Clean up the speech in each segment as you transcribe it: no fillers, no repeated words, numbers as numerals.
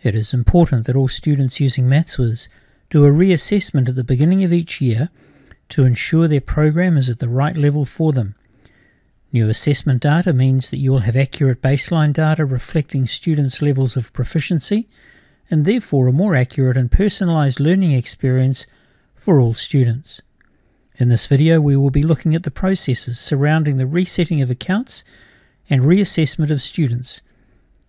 It is important that all students using Maths-Whizz do a reassessment at the beginning of each year to ensure their program is at the right level for them. New assessment data means that you will have accurate baseline data reflecting students' levels of proficiency and therefore a more accurate and personalised learning experience for all students. In this video we will be looking at the processes surrounding the resetting of accounts and reassessment of students,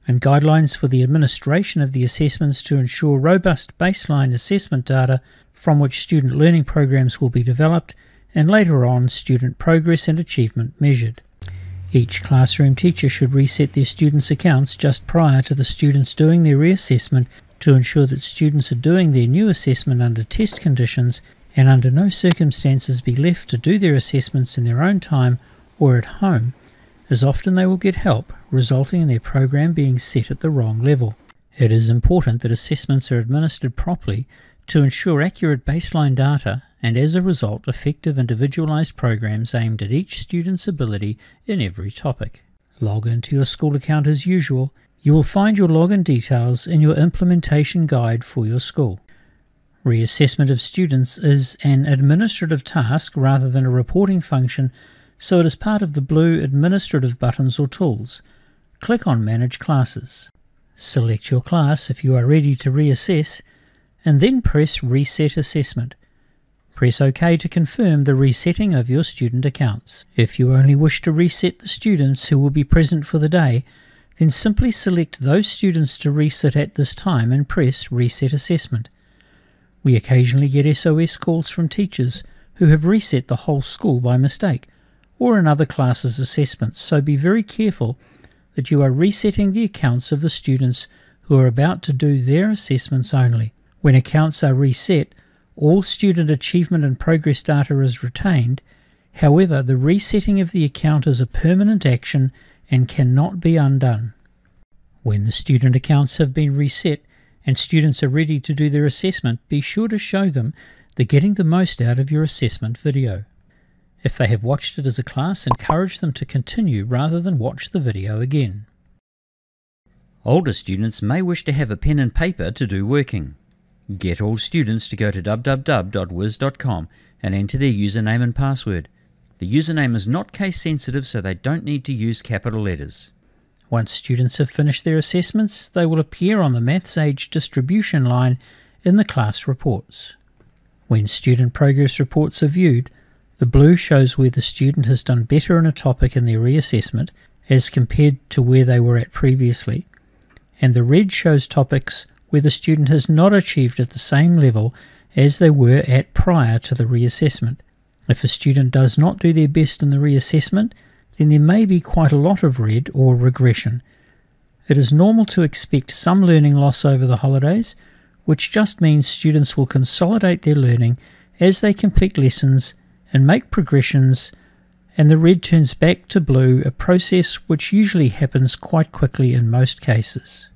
and guidelines for the administration of the assessments to ensure robust baseline assessment data from which student learning programs will be developed and later on student progress and achievement measured. Each classroom teacher should reset their students' accounts just prior to the students doing their reassessment to ensure that students are doing their new assessment under test conditions and under no circumstances be left to do their assessments in their own time or at home, as often they will get help, resulting in their program being set at the wrong level. It is important that assessments are administered properly to ensure accurate baseline data and as a result effective individualized programs aimed at each student's ability in every topic. Log into your school account as usual. You will find your login details in your implementation guide for your school. Reassessment of students is an administrative task rather than a reporting function, so it is part of the blue administrative buttons or tools. Click on Manage Classes. Select your class if you are ready to reassess, and then press Reset Assessment. Press OK to confirm the resetting of your student accounts. If you only wish to reset the students who will be present for the day, then simply select those students to reset at this time and press Reset Assessment. We occasionally get SOS calls from teachers who have reset the whole school by mistake, or in other classes' assessments, so be very careful that you are resetting the accounts of the students who are about to do their assessments only. When accounts are reset, all student achievement and progress data is retained. However, the resetting of the account is a permanent action and cannot be undone. When the student accounts have been reset and students are ready to do their assessment, be sure to show them the Getting the Most Out of Your Assessment video. If they have watched it as a class, encourage them to continue rather than watch the video again. Older students may wish to have a pen and paper to do working. Get all students to go to www.whizz.com and enter their username and password. The username is not case sensitive, so they don't need to use capital letters. Once students have finished their assessments, they will appear on the Maths Age distribution line in the class reports. When student progress reports are viewed, the blue shows where the student has done better in a topic in their reassessment as compared to where they were at previously, and the red shows topics where the student has not achieved at the same level as they were at prior to the reassessment. If a student does not do their best in the reassessment, then there may be quite a lot of red or regression. It is normal to expect some learning loss over the holidays, which just means students will consolidate their learning as they complete lessons and make progressions, and the red turns back to blue, a process which usually happens quite quickly in most cases.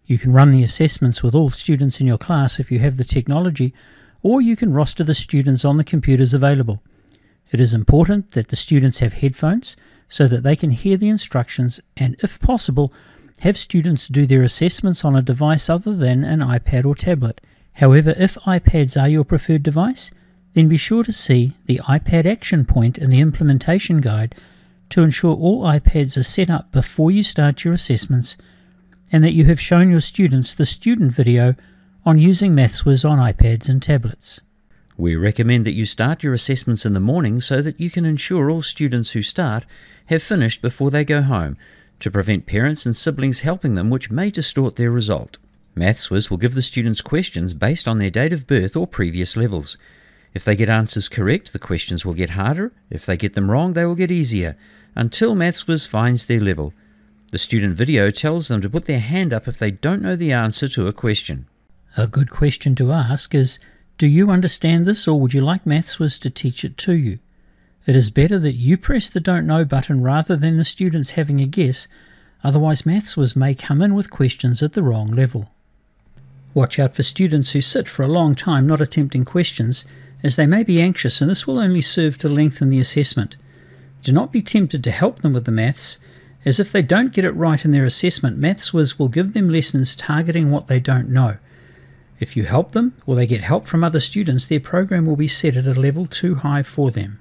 You can run the assessments with all students in your class if you have the technology, or you can roster the students on the computers available. It is important that the students have headphones so that they can hear the instructions, and if possible, have students do their assessments on a device other than an iPad or tablet. However, if iPads are your preferred device, then be sure to see the iPad action point in the implementation guide to ensure all iPads are set up before you start your assessments, and that you have shown your students the student video on using Maths-Whizz on iPads and tablets. We recommend that you start your assessments in the morning so that you can ensure all students who start have finished before they go home, to prevent parents and siblings helping them, which may distort their result. Maths-Whizz will give the students questions based on their date of birth or previous levels. If they get answers correct, the questions will get harder. If they get them wrong, they will get easier, until Maths-Whizz finds their level. The student video tells them to put their hand up if they don't know the answer to a question. A good question to ask is, do you understand this, or would you like Maths-Whizz to teach it to you? It is better that you press the Don't Know button rather than the students having a guess, otherwise Maths-Whizz may come in with questions at the wrong level. Watch out for students who sit for a long time not attempting questions, as they may be anxious and this will only serve to lengthen the assessment. Do not be tempted to help them with the maths, as if they don't get it right in their assessment, Maths-Whizz will give them lessons targeting what they don't know. If you help them, or they get help from other students, their program will be set at a level too high for them.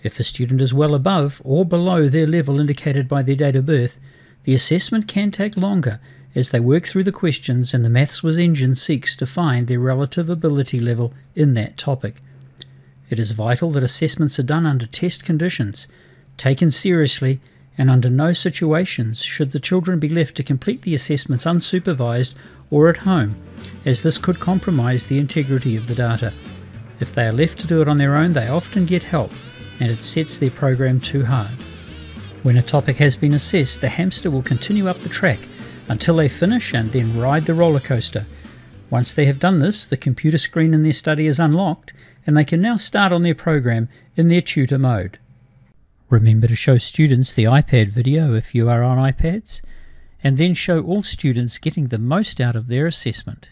If a student is well above or below their level indicated by their date of birth, the assessment can take longer as they work through the questions and the Maths-Whizz engine seeks to find their relative ability level in that topic. It is vital that assessments are done under test conditions, taken seriously, and under no situations should the children be left to complete the assessments unsupervised or at home, as this could compromise the integrity of the data. If they are left to do it on their own, they often get help, and it sets their program too hard. When a topic has been assessed, the hamster will continue up the track until they finish and then ride the roller coaster. Once they have done this, the computer screen in their study is unlocked, and they can now start on their program in their tutor mode. Remember to show students the iPad video if you are on iPads, and then show all students getting the most out of their assessment.